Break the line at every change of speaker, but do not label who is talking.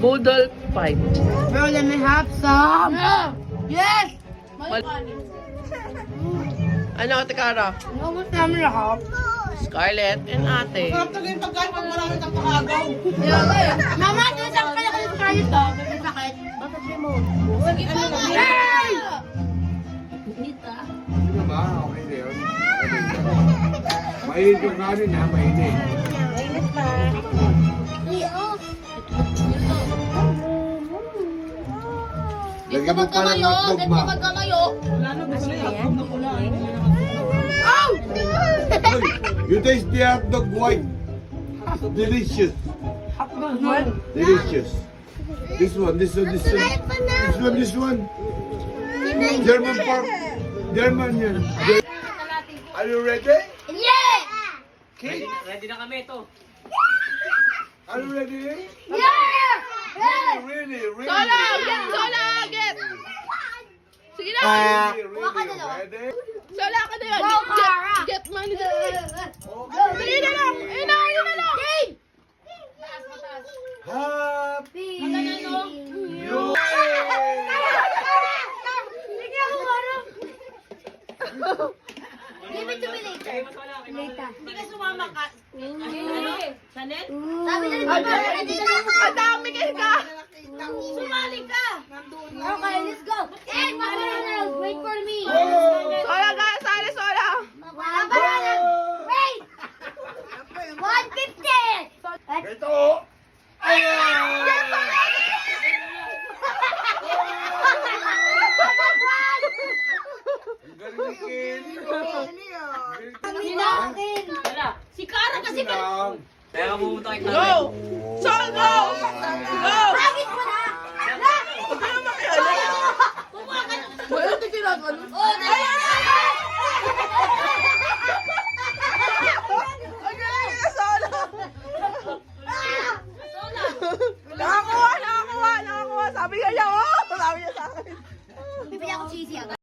Poodle fight.
Bro, let me have some. Yes!
Ano, Ate Cara?
Naubos namin lahat.
Scarlett and Ate.
Yung pagkain pag marami kang pakagaw.
Mama, tinasang ka na kayo sa kayo to. May sakit. Bakit mo? Hey!
Ano ba? Okay na yun. Mainit yung kanin ha, mainit. Lagyan mo pa ng hotdog ma.
Oh!
Ay, you taste the hotdog white. Delicious. Delicious. This one. This one. German pork. German yan. Are you ready?
Yeah!
Kid?
Ready na kami ito.
Are you ready?
Yeah!
Really?
Sola! Get! Sola! Get! Sige na!
Really? Ready?
Sola ka na yun!
Go, Cara!
Get money na!
Okay.
Dali na lang! Ayun na! Ayun na lang! Game!
Happy New
Give it to me later. Later.
Hindi ka sumama ka. Sanet?
Sabi na rin
Ang dami kayo ka!
Sumali ka.
Okay, let's go. And bananas, wait for me.
Sola guys! Sali Sola!
Bananas, wait. 150.
Ito! Ang galing ni Kelly, oh.
Wala. Si Cara kasi
Kasi lang.
Kaya ka pumunta kay
Go! Sol, go! Go!
Bakit mo na?
Huwag ka na makialam! Wala ito tinatalo.
Oh,
Ang galing na Sola! Nakakuha! Sabi nga niya, oh! Sabi niya sa akin.
Bibili ako cheesy agad.